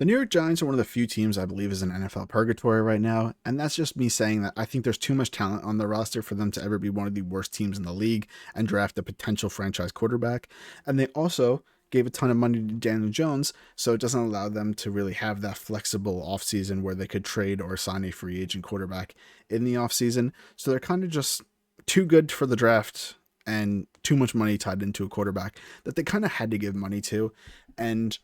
The New York Giants are one of the few teams I believe is in NFL purgatory right now, and that's just me saying that I think there's too much talent on the roster for them to ever be one of the worst teams in the league and draft a potential franchise quarterback. And they also gave a ton of money to Daniel Jones, so it doesn't allow them to really have that flexible offseason where they could trade or sign a free agent quarterback in the offseason. So they're kind of just too good for the draft and too much money tied into a quarterback that they kind of had to give money to. And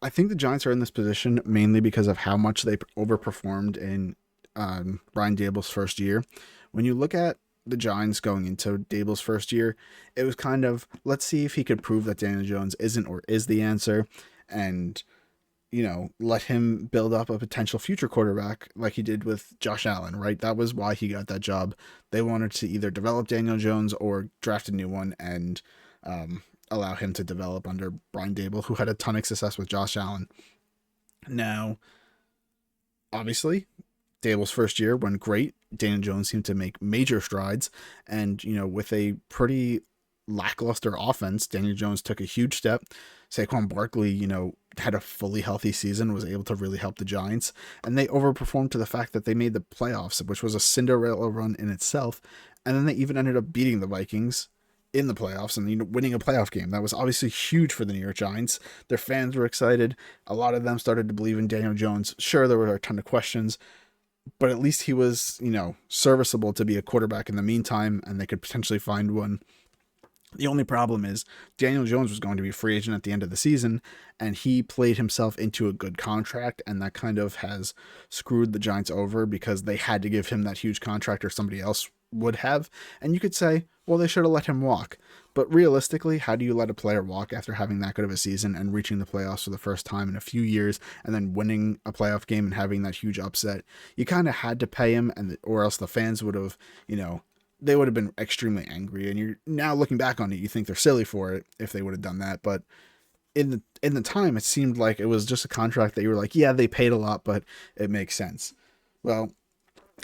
I think the Giants are in this position mainly because of how much they overperformed in Brian Daboll's first year. When you look at the Giants going into Daboll's first year, it was kind of, let's see if he could prove that Daniel Jones isn't or is the answer, and let him build up a potential future quarterback like he did with Josh Allen, right? That was why he got that job. They wanted to either develop Daniel Jones or draft a new one and allow him to develop under Brian Daboll, who had a ton of success with Josh Allen. Now, obviously, Daboll's first year went great. Daniel Jones seemed to make major strides, and with a pretty lackluster offense, Daniel Jones took a huge step. Saquon Barkley, had a fully healthy season, was able to really help the Giants, and they overperformed to the fact that they made the playoffs, which was a Cinderella run in itself. And then they even ended up beating the Vikings in the playoffs and winning a playoff game. That was obviously huge for the New York Giants. Their fans were excited. A lot of them started to believe in Daniel Jones. Sure, there were a ton of questions, but at least he was, serviceable to be a quarterback in the meantime, and they could potentially find one. The only problem is Daniel Jones was going to be a free agent at the end of the season, and he played himself into a good contract, and that kind of has screwed the Giants over because they had to give him that huge contract or somebody else would have. And you could say, well, they should have let him walk. But realistically, how do you let a player walk after having that good of a season and reaching the playoffs for the first time in a few years and then winning a playoff game and having that huge upset? You kind of had to pay him, or else the fans would have, they would have been extremely angry. And you're now looking back on it, you think they're silly for it if they would have done that. But in the time, it seemed like it was just a contract that you were like, yeah, they paid a lot, but it makes sense. Well,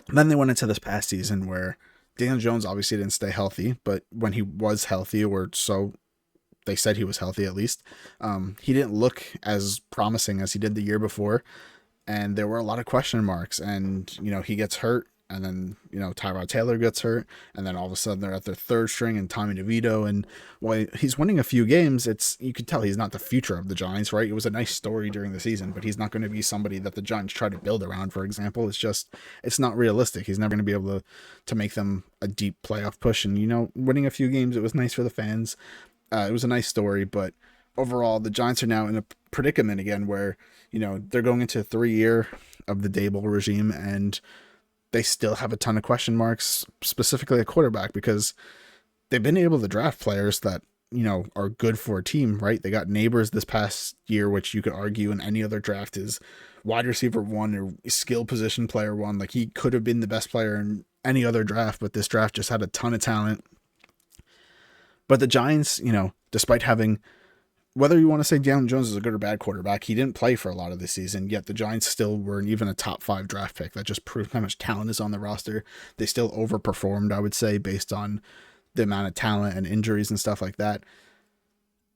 then they went into this past season where Daniel Jones obviously didn't stay healthy, but when he was healthy, or so they said he was healthy at least, he didn't look as promising as he did the year before. And there were a lot of question marks, and, he gets hurt. And then, Tyrod Taylor gets hurt. And then all of a sudden they're at their third string and Tommy DeVito. And while he's winning a few games, you could tell he's not the future of the Giants, right? It was a nice story during the season, but he's not going to be somebody that the Giants try to build around, for example. It's not realistic. He's never going to be able to make them a deep playoff push. And, winning a few games, it was nice for the fans. It was a nice story, but overall, the Giants are now in a predicament again where, they're going into 3 year of the Daboll regime, and they still have a ton of question marks, specifically at quarterback, because they've been able to draft players that, are good for a team, right? They got Nabers this past year, which you could argue in any other draft is wide receiver 1 or skill position player 1. Like, he could have been the best player in any other draft, but this draft just had a ton of talent. But the Giants, despite having, whether you want to say Daniel Jones is a good or bad quarterback, he didn't play for a lot of the season, yet the Giants still weren't even a top 5 draft pick. That just proves how much talent is on the roster. They still overperformed, I would say, based on the amount of talent and injuries and stuff like that.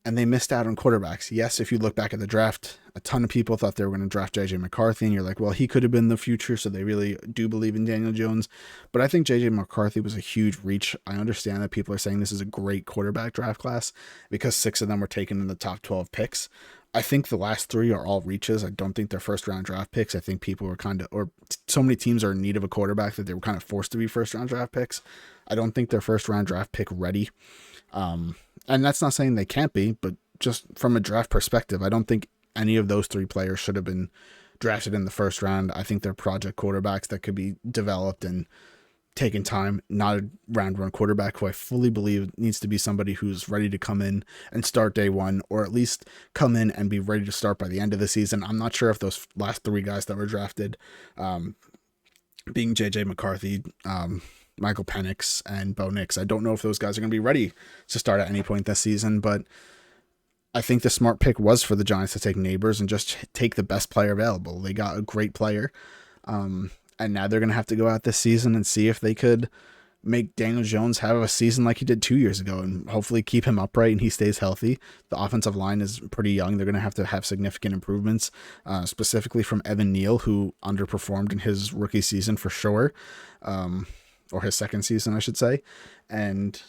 And they missed out on quarterbacks. Yes, if you look back at the draft, a ton of people thought they were going to draft J.J. McCarthy, and you're like, well, he could have been the future, so they really do believe in Daniel Jones. But I think J.J. McCarthy was a huge reach. I understand that people are saying this is a great quarterback draft class because 6 of them were taken in the top 12 picks. I think the last 3 are all reaches. I don't think they're first-round draft picks. I think people were so many teams are in need of a quarterback that they were kind of forced to be first-round draft picks. I don't think they're first-round draft pick ready. And that's not saying they can't be, but just from a draft perspective, I don't think any of those 3 players should have been drafted in the first round. I think they're project quarterbacks that could be developed and taken time, not a round 1 quarterback who I fully believe needs to be somebody who's ready to come in and start day 1, or at least come in and be ready to start by the end of the season. I'm not sure if those last 3 guys that were drafted, being J.J. McCarthy, Michael Penix, and Bo Nix, I don't know if those guys are going to be ready to start at any point this season, but I think the smart pick was for the Giants to take Nabers and just take the best player available. They got a great player, and now they're going to have to go out this season and see if they could make Daniel Jones have a season like he did 2 years ago and hopefully keep him upright and he stays healthy. The offensive line is pretty young. They're going to have significant improvements, specifically from Evan Neal, who underperformed in his rookie season for sure, or his second season, I should say. And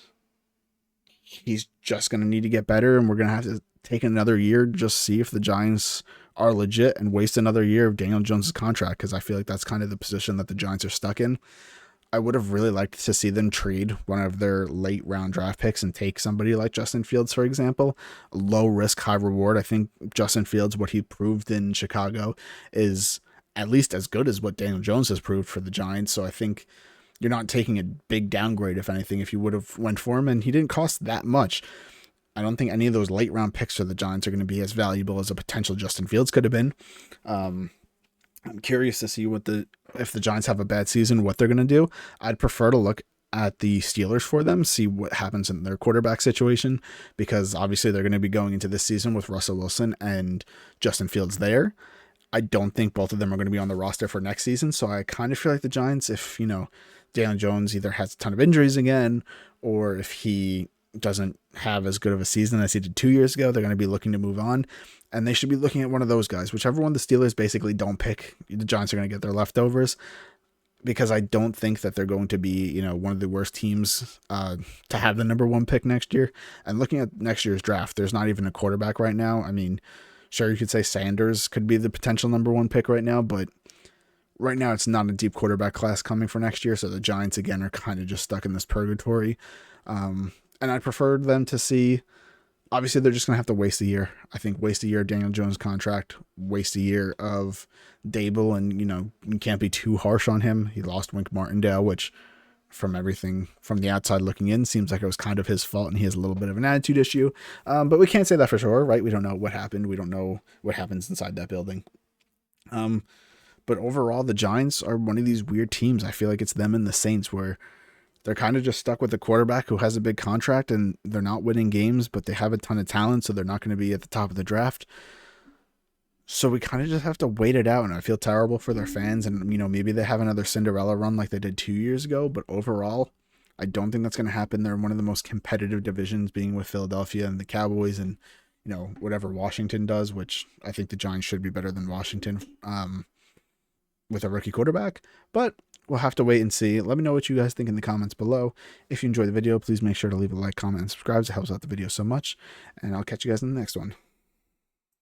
he's just going to need to get better, and we're going to have to take another year, just see if the Giants are legit and waste another year of Daniel Jones' contract, because I feel like that's kind of the position that the Giants are stuck in. I would have really liked to see them trade one of their late round draft picks and take somebody like Justin Fields, for example. Low risk, high reward. I think Justin Fields, what he proved in Chicago, is at least as good as what Daniel Jones has proved for the Giants. So I think you're not taking a big downgrade, if anything, if you would have went for him, and he didn't cost that much. I don't think any of those late round picks for the Giants are going to be as valuable as a potential Justin Fields could have been. I'm curious to see if the Giants have a bad season, what they're going to do. I'd prefer to look at the Steelers for them, see what happens in their quarterback situation, because obviously they're going to be going into this season with Russell Wilson and Justin Fields there. I don't think both of them are going to be on the roster for next season, so I kind of feel like the Giants, if, Daniel Jones either has a ton of injuries again, or if he doesn't have as good of a season as he did 2 years ago, they're going to be looking to move on. And they should be looking at one of those guys. Whichever one the Steelers basically don't pick, the Giants are going to get their leftovers, because I don't think that they're going to be, one of the worst teams to have the number one pick next year. And looking at next year's draft, there's not even a quarterback right now. I mean, sure, you could say Sanders could be the potential number one pick right now, but right now it's not a deep quarterback class coming for next year. So the Giants, again, are kind of just stuck in this purgatory. And I prefer them to see, obviously they're just going to have to waste a year. I think waste a year of Daniel Jones' contract, waste a year of Daboll, and, you can't be too harsh on him. He lost Wink Martindale, which from everything from the outside looking in seems like it was kind of his fault and he has a little bit of an attitude issue. But we can't say that for sure, right? We don't know what happened. We don't know what happens inside that building. But overall, the Giants are one of these weird teams. I feel like it's them and the Saints, where they're kind of just stuck with a quarterback who has a big contract and they're not winning games, but they have a ton of talent, so they're not going to be at the top of the draft. So we kind of just have to wait it out, and I feel terrible for their fans. And, maybe they have another Cinderella run like they did 2 years ago, but overall, I don't think that's going to happen. They're in one of the most competitive divisions, being with Philadelphia and the Cowboys and, whatever Washington does, which I think the Giants should be better than Washington with a rookie quarterback. But we'll have to wait and see. Let me know what you guys think in the comments below. If you enjoyed the video, please make sure to leave a like, comment, and subscribe. It helps out the video so much. And I'll catch you guys in the next one.